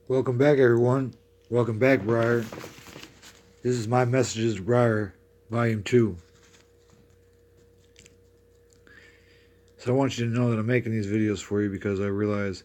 Welcome back, everyone. Welcome back, Briar. This is My Messages to Briar, Volume 2. So I want you to know that I'm making these videos for you because I realize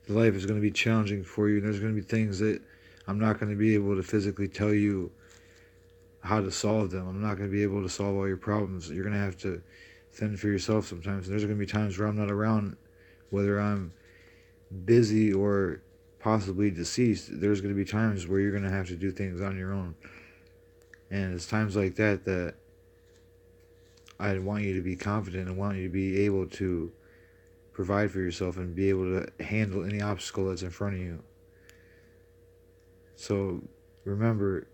that life is going to be challenging for you, and there's going to be things that I'm not going to be able to physically tell you how to solve them. I'm not going to be able to solve all your problems. You're going to have to fend for yourself sometimes. And there's going to be times where I'm not around, whether I'm busy or possibly deceased. There's going to be times where you're going to have to do things on your own. And it's times like that that I want you to be confident and want you to be able to provide for yourself and be able to handle any obstacle that's in front of you. So remember,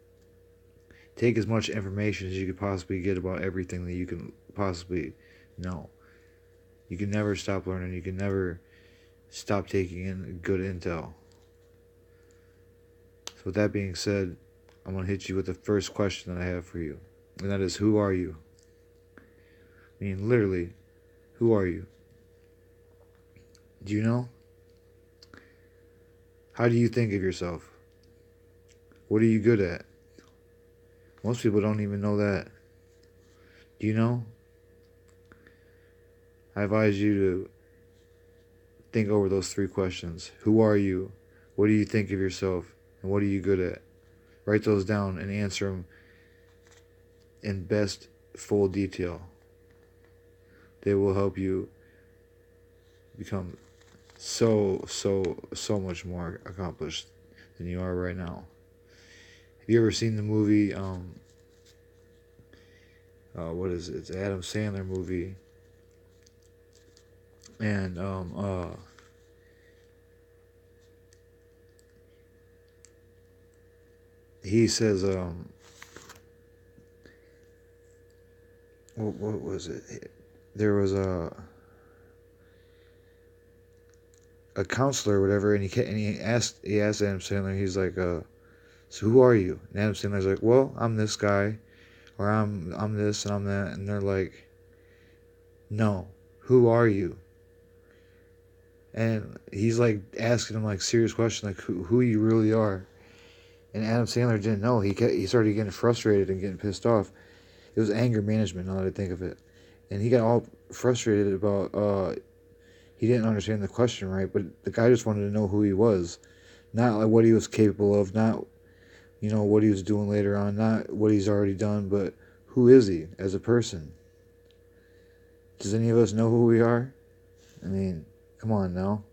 take as much information as you could possibly get about everything that you can possibly know. You can never stop learning. You can never stop taking in good intel. So with that being said, I'm going to hit you with the first question that I have for you. And that is, who are you? I mean, literally, who are you? Do you know? How do you think of yourself? What are you good at? Most people don't even know that. Do you know? I advise you to think over those three questions. Who are you? What do you think of yourself? And what are you good at? Write those down and answer them in best full detail. They will help you become so much more accomplished than you are right now. Have you ever seen the movie, what is it? It's an Adam Sandler movie. And, he says, what was it? There was a counselor or whatever, and he asked Adam Sandler, he's like, so who are you? And Adam Sandler's like, well, I'm this guy, or I'm this and I'm that, and they're like, no, who are you? And he's like asking him like serious questions, like who you really are. And Adam Sandler didn't know. He started getting frustrated and getting pissed off. It was anger management, now that I think of it. And he got all frustrated about he didn't understand the question right, but the guy just wanted to know who he was, not like what he was capable of, not what he was doing later on, not what he's already done, but who is he as a person? Does any of us know who we are? I mean, come on now.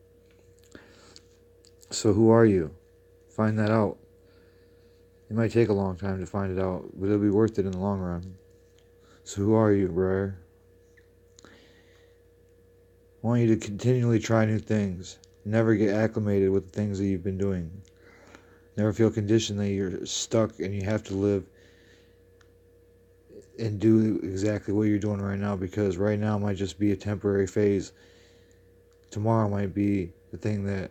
So who are you? Find that out. It might take a long time to find it out, but it'll be worth it in the long run. So who are you, Briar? I want you to continually try new things. Never get acclimated with the things that you've been doing. Never feel conditioned that you're stuck and you have to live and do exactly what you're doing right now, because right now might just be a temporary phase. Tomorrow might be the thing that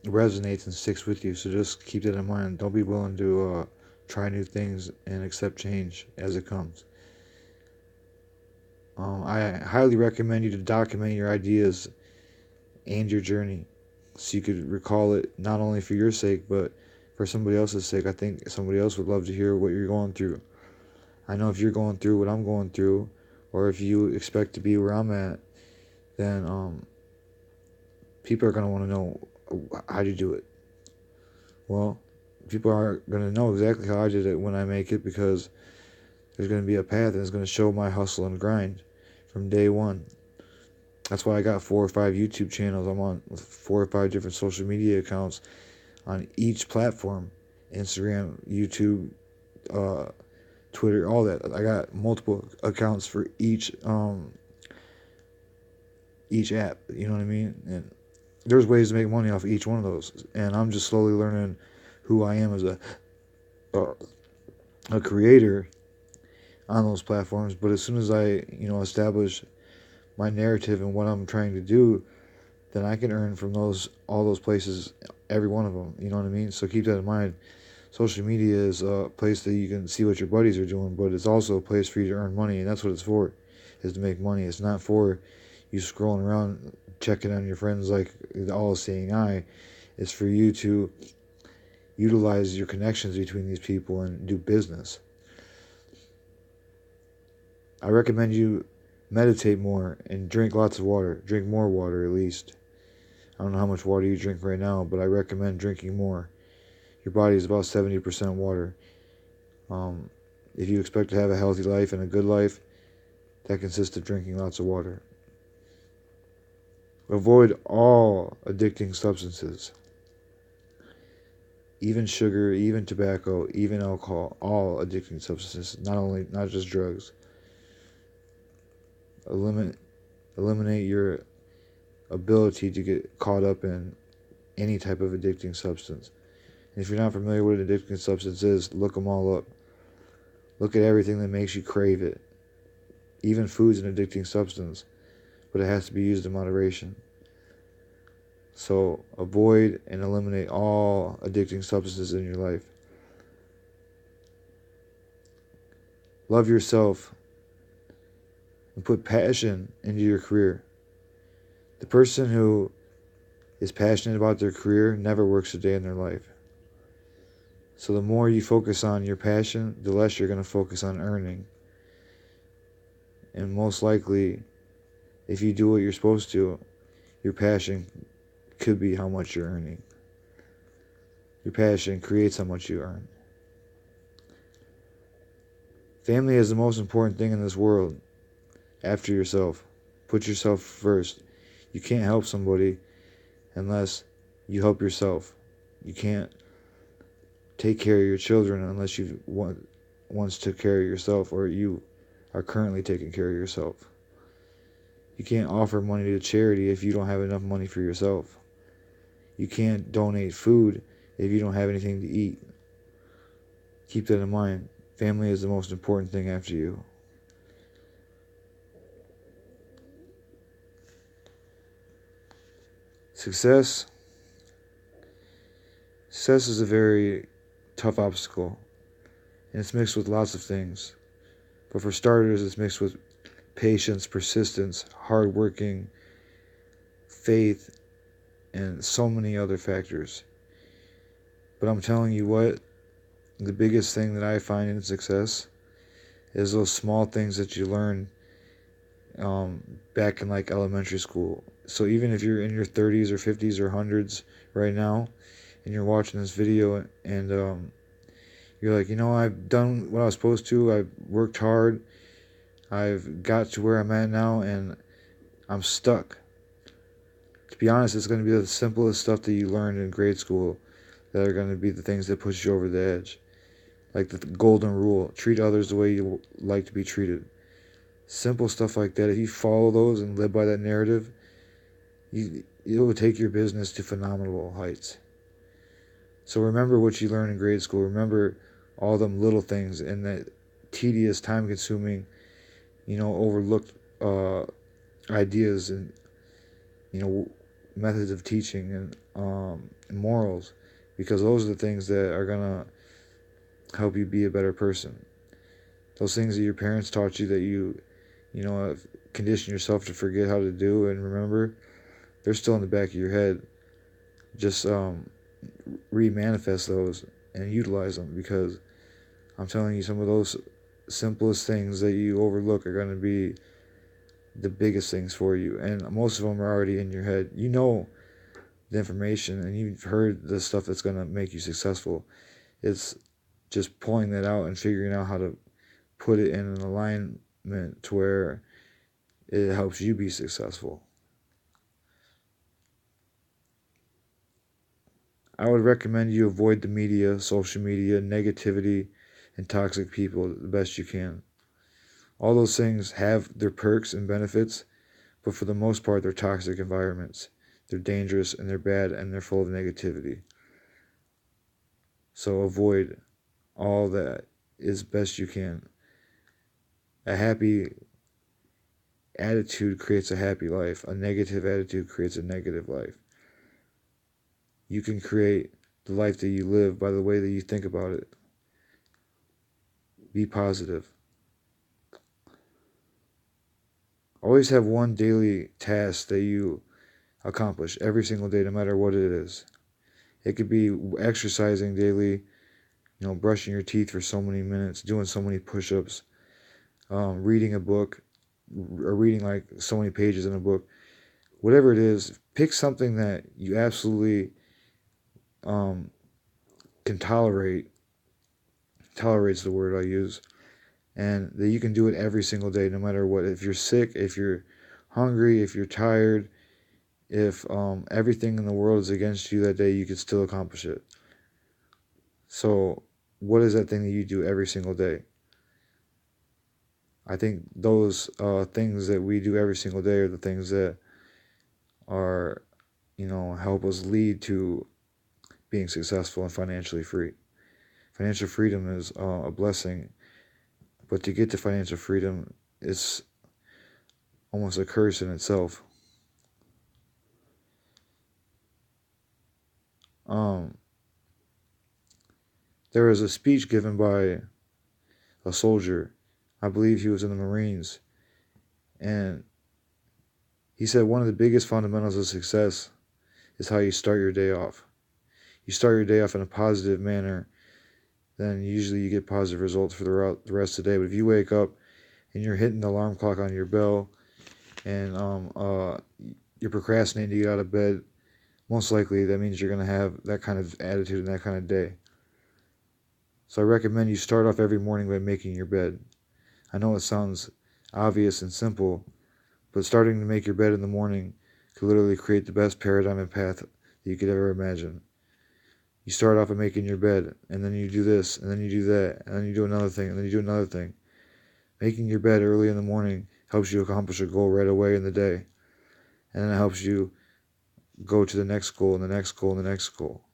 resonates and sticks with you. So just keep that in mind. Don't be willing to try new things and accept change as it comes. I highly recommend you to document your ideas and your journey so you could recall it, not only for your sake but for somebody else's sake. I think somebody else would love to hear what you're going through. I know if you're going through what I'm going through, or if you expect to be where I'm at, then people are going to want to know, how do you do it? Well, people aren't going to know exactly how I did it when I make it, because there's going to be a path and it's going to show my hustle and grind from day one. That's why I got 4 or 5 YouTube channels. I'm on 4 or 5 different social media accounts on each platform: Instagram, YouTube, Twitter, all that. I got multiple accounts for each app. You know what I mean? And there's ways to make money off of each one of those. And I'm just slowly learning who I am as a creator on those platforms. But as soon as I establish my narrative and what I'm trying to do, then I can earn from all those places, every one of them. You know what I mean? So keep that in mind. Social media is a place that you can see what your buddies are doing, but it's also a place for you to earn money, and that's what it's for, is to make money. It's not for you scrolling around checking on your friends like the all-seeing eye. It's for you to utilize your connections between these people and do business. I recommend you meditate more and drink lots of water. Drink more water at least. I don't know how much water you drink right now, but I recommend drinking more. Your body is about 70% water. Um, if you expect to have a healthy life and a good life, that consists of drinking lots of water. Avoid all addicting substances, even sugar, even tobacco, even alcohol, all addicting substances, not just drugs. Eliminate your ability to get caught up in any type of addicting substance. And if you're not familiar with what an addicting substance is, look them all up. Look at everything that makes you crave it. Even food's an addicting substance, but it has to be used in moderation. So avoid and eliminate all addicting substances in your life. Love yourself and put passion into your career. The person who is passionate about their career never works a day in their life. So the more you focus on your passion, the less you're going to focus on earning. And most likely, if you do what you're supposed to, your passion could be how much you're earning. Your passion creates how much you earn. Family is the most important thing in this world after yourself. Put yourself first. You can't help somebody unless you help yourself. You can't take care of your children unless you once took care of yourself, or you are currently taking care of yourself. You can't offer money to charity if you don't have enough money for yourself. You can't donate food if you don't have anything to eat. Keep that in mind. Family is the most important thing after you. Success is a very tough obstacle, and it's mixed with lots of things. But for starters, it's mixed with patience, persistence, hard working, faith, and so many other factors. But I'm telling you what, the biggest thing that I find in success is those small things that you learn back in like elementary school. So even if you're in your 30s or 50s or hundreds right now, and you're watching this video and you're like, I've done what I was supposed to. I've worked hard. I've got to where I'm at now, and I'm stuck. To be honest, it's going to be the simplest stuff that you learned in grade school that are going to be the things that push you over the edge. Like the golden rule, treat others the way you like to be treated. Simple stuff like that. If you follow those and live by that narrative, it will take your business to phenomenal heights. So remember what you learned in grade school. Remember all them little things and that tedious, time-consuming, overlooked ideas and methods of teaching and morals, because those are the things that are gonna help you be a better person. Those things that your parents taught you that you have conditioned yourself to forget how to do and remember, they're still in the back of your head. Just re-manifest those and utilize them, because I'm telling you, some of those simplest things that you overlook are going to be the biggest things for you, and most of them are already in your head. You know the information and you've heard the stuff that's going to make you successful. It's just pulling that out and figuring out how to put it in an alignment to where it helps you be successful. I would recommend you avoid the media, social media, negativity, and toxic people the best you can. All those things have their perks and benefits, but for the most part, they're toxic environments. They're dangerous and they're bad and they're full of negativity. So avoid all that as best you can. A happy attitude creates a happy life. A negative attitude creates a negative life. You can create the life that you live by the way that you think about it. Be positive. Always have one daily task that you accomplish every single day, no matter what it is. It could be exercising daily, brushing your teeth for so many minutes, doing so many push-ups, reading a book, or reading like so many pages in a book. Whatever it is, pick something that you absolutely um, can tolerate. Tolerates the word I use, and that you can do it every single day, no matter what. If you're sick, if you're hungry, if you're tired, if everything in the world is against you that day, you can still accomplish it. So, what is that thing that you do every single day? I think those things that we do every single day are the things that are, help us lead to being successful and financially free. Financial freedom is a blessing, but to get to financial freedom, it's almost a curse in itself. Um, there was a speech given by a soldier. I believe he was in the Marines, and he said one of the biggest fundamentals of success is how you start your day off. You start your day off in a positive manner, then usually you get positive results for the rest of the day. But if you wake up and you're hitting the alarm clock on your bell, and you're procrastinating to get out of bed, most likely that means you're going to have that kind of attitude and that kind of day. So I recommend you start off every morning by making your bed. I know it sounds obvious and simple, but starting to make your bed in the morning could literally create the best paradigm and path that you could ever imagine. You start off by making your bed, and then you do this, and then you do that, and then you do another thing, and then you do another thing. Making your bed early in the morning helps you accomplish a goal right away in the day, and then it helps you go to the next goal, and the next goal, and the next goal.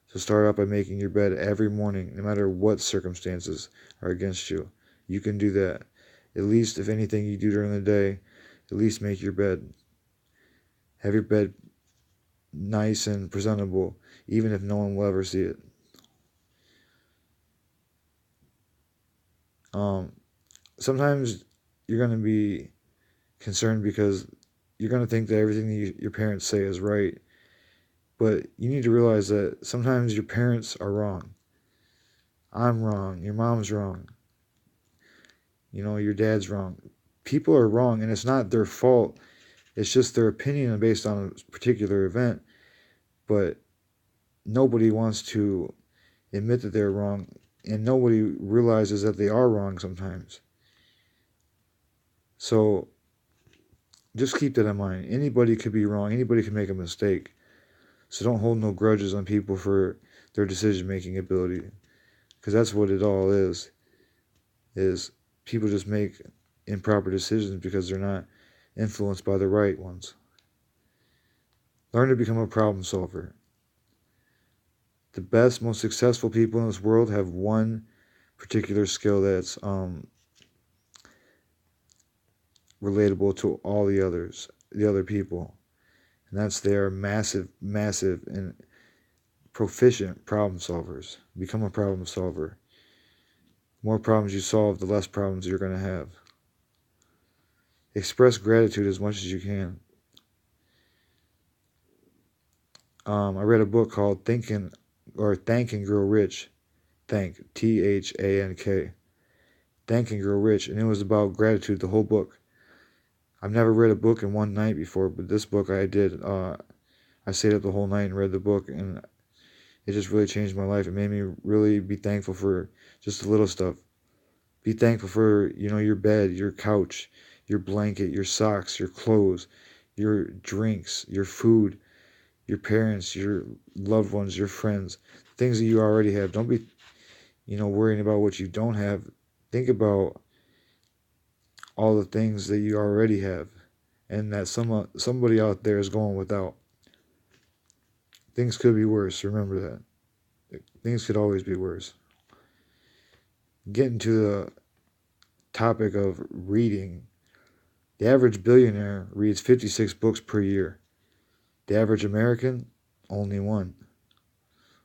So start out by making your bed every morning, no matter what circumstances are against you. You can do that. At least, if anything you do during the day, at least make your bed. Have your bed nice and presentable, even if no one will ever see it. Sometimes you're going to be concerned because you're going to think that everything that your parents say is right, but you need to realize that sometimes your parents are wrong. I'm wrong. Your mom's wrong. Your dad's wrong. People are wrong, and it's not their fault. It's just their opinion based on a particular event. But nobody wants to admit that they're wrong, and nobody realizes that they are wrong sometimes. So just keep that in mind. Anybody could be wrong. Anybody can make a mistake. So don't hold no grudges on people for their decision-making ability, because that's what it all is people just make improper decisions because they're not influenced by the right ones. Learn to become a problem solver. The best, most successful people in this world have one particular skill that's relatable to all the other people. And that's they are massive, and proficient problem solvers. Become a problem solver. The more problems you solve, the less problems you're going to have. Express gratitude as much as you can. I read a book called Think and Grow Rich. Thank, Think and Grow Rich, and it was about gratitude, the whole book. I've never read a book in one night before, but this book I did. I stayed up the whole night and read the book, and it just really changed my life. It made me really be thankful for just the little stuff. Be thankful for, your bed, your couch, your blanket, your socks, your clothes, your drinks, your food, your parents, your loved ones, your friends, things that you already have. Don't be, worrying about what you don't have. Think about all the things that you already have and that somebody out there is going without. Things could be worse. Remember that. Things could always be worse. Getting to the topic of reading, the average billionaire reads 56 books per year. The average American, only one.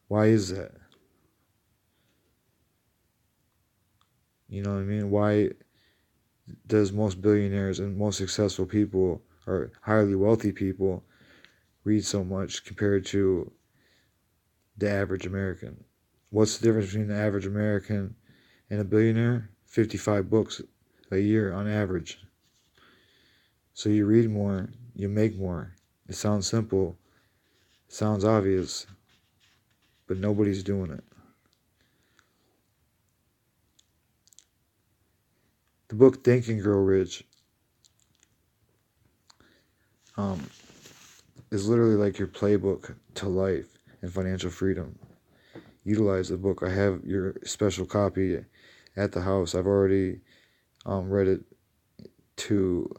Why is that? You know what I mean? Why does most billionaires and most successful people or highly wealthy people read so much compared to the average American. What's the difference between the average American and a billionaire? 55 books a year on average. So you read more, you make more. It sounds simple, it sounds obvious, but nobody's doing it. The book Think and Grow Rich is literally like your playbook to life and financial freedom. Utilize the book. I have your special copy at the house. I've already read it to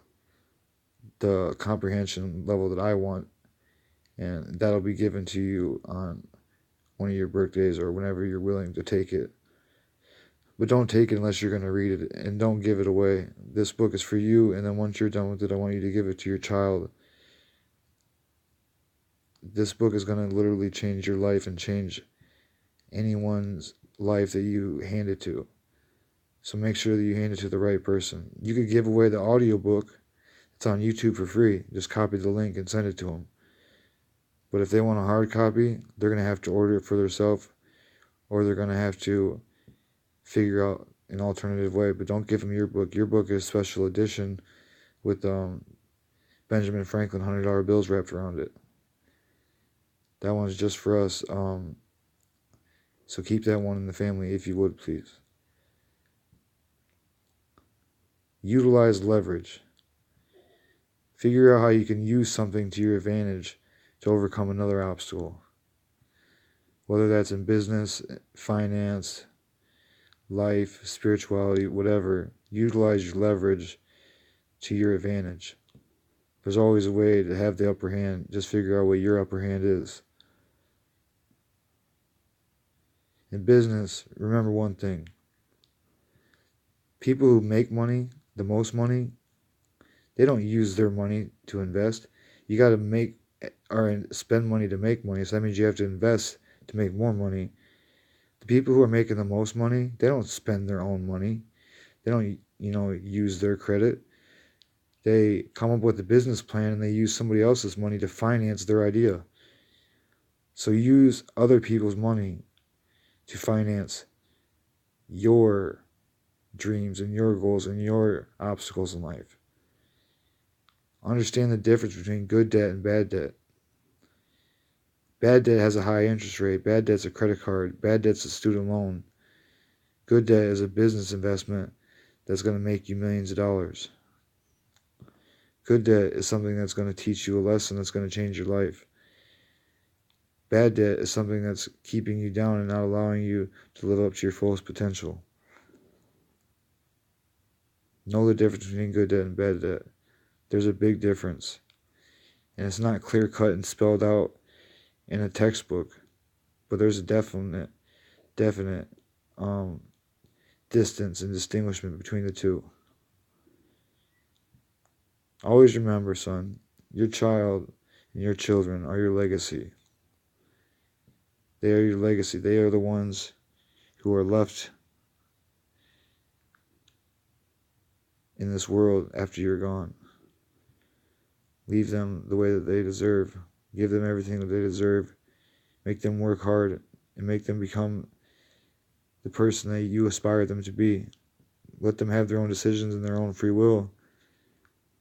the comprehension level that I want, and that'll be given to you on one of your birthdays or whenever you're willing to take it. But don't take it unless you're going to read it, and don't give it away. This book is for you, and then once you're done with it, I want you to give it to your child. This book is going to literally change your life and change anyone's life that you hand it to. So make sure that you hand it to the right person. You could give away the audiobook. It's on YouTube for free. Just copy the link and send it to them. But if they want a hard copy, they're going to have to order it for themselves, or they're going to have to figure out an alternative way. But don't give them your book. Your book is special edition with Benjamin Franklin $100 bills wrapped around it. That one's just for us. So keep that one in the family if you would, please. Utilize leverage. Figure out how you can use something to your advantage to overcome another obstacle. Whether that's in business, finance, life, spirituality, whatever. Utilize your leverage to your advantage. There's always a way to have the upper hand. Just figure out what your upper hand is. In business, remember one thing. People who make money, the most money, they don't use their money to invest. You got to make or spend money to make money. So that means you have to invest to make more money. The people who are making the most money, they don't spend their own money. They don't, use their credit. They come up with a business plan and they use somebody else's money to finance their idea. So use other people's money to finance your dreams and your goals and your obstacles in life. Understand the difference between good debt and bad debt. Bad debt has a high interest rate. Bad debt's a credit card. Bad debt's a student loan. Good debt is a business investment that's going to make you millions of dollars. Good debt is something that's going to teach you a lesson that's going to change your life. Bad debt is something that's keeping you down and not allowing you to live up to your fullest potential. Know the difference between good debt and bad debt. There's a big difference. And it's not clear cut and spelled out in a textbook. But there's a definite distance and distinguishment between the two. Always remember, son, your child and your children are your legacy. They are your legacy. They are the ones who are left in this world after you're gone. Leave them the way that they deserve. Give them everything that they deserve. Make them work hard and make them become the person that you aspire them to be. Let them have their own decisions and their own free will,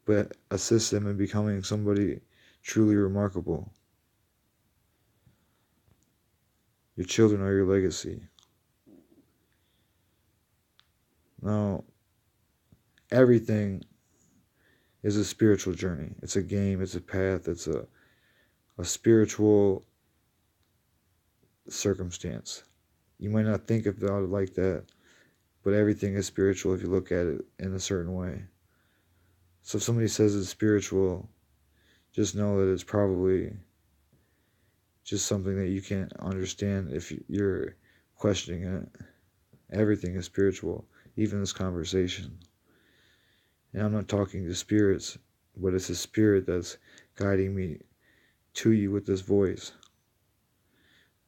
but assist them in becoming somebody truly remarkable. Your children are your legacy. Now, everything is a spiritual journey. It's a game, it's a path, it's a spiritual circumstance. You might not think about it like that, but everything is spiritual if you look at it in a certain way. So if somebody says it's spiritual, just know that it's probably just something that you can't understand if you're questioning it. Everything is spiritual, even this conversation. And I'm not talking to spirits, but it's a spirit that's guiding me to you with this voice.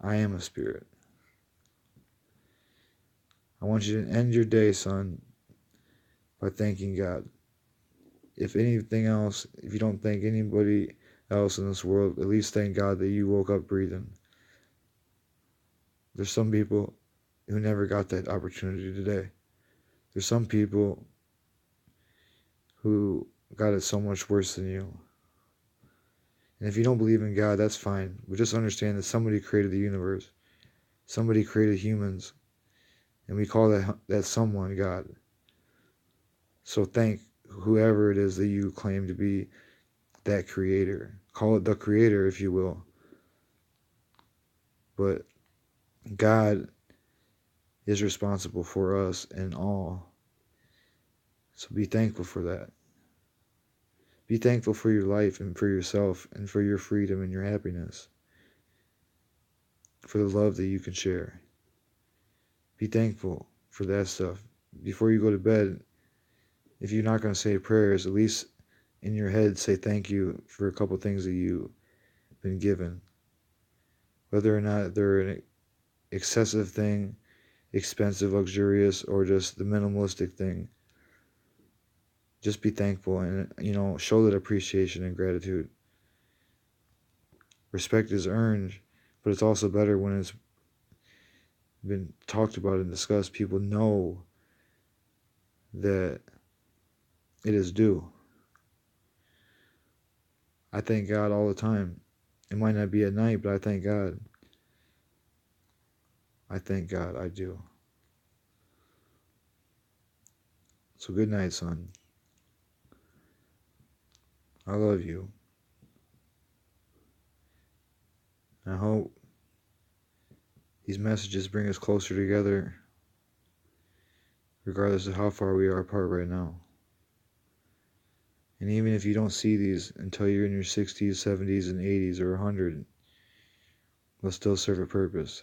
I am a spirit. I want you to end your day, son, by thanking God. If anything else, if you don't thank anybody else in this world, at least thank God that you woke up breathing. There's some people who never got that opportunity today. There's some people who got it so much worse than you. And if you don't believe in God, that's fine. But just understand that somebody created the universe. Somebody created humans. And we call that someone God. So thank whoever it is that you claim to be that creator. Call it the creator, if you will. But God is responsible for us and all. So be thankful for that. Be thankful for your life and for yourself and for your freedom and your happiness. For the love that you can share. Be thankful for that stuff. Before you go to bed, if you're not going to say prayers, at least in your head say thank you for a couple things that you've been given. Whether or not they're an excessive thing, expensive, luxurious, or just the minimalistic thing. Just be thankful and, show that appreciation and gratitude. Respect is earned, but it's also better when it's been talked about and discussed. People know that it is due. I thank God all the time. It might not be at night, but I thank God. I thank God, I do. So good night, son. I love you. I hope these messages bring us closer together, regardless of how far we are apart right now. And even if you don't see these until you're in your 60s, 70s, and 80s, or 100, they'll still serve a purpose.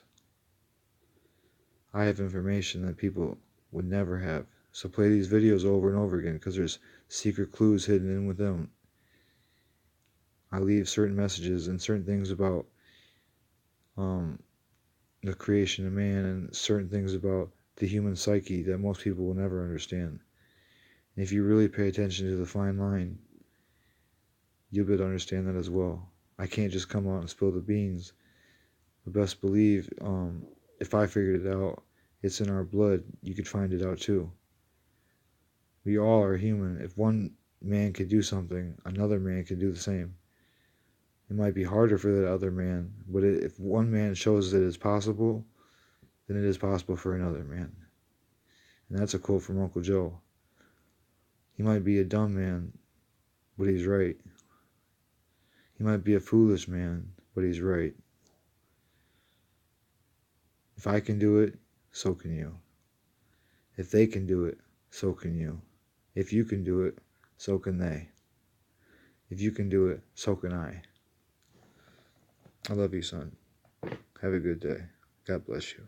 I have information that people would never have. So play these videos over and over again because there's secret clues hidden in with them. I leave certain messages and certain things about the creation of man and certain things about the human psyche that most people will never understand. And if you really pay attention to the fine line, you'll be able to understand that as well. I can't just come out and spill the beans. But best believe, if I figured it out, it's in our blood. You could find it out too. We all are human. If one man could do something, another man could do the same. It might be harder for that other man, but if one man shows that it's possible, then it is possible for another man. And that's a quote from Uncle Joe. He might be a dumb man, but he's right. He might be a foolish man, but he's right. If I can do it, so can you. If they can do it, so can you. If you can do it, so can they. If you can do it, so can I. I love you, son. Have a good day. God bless you.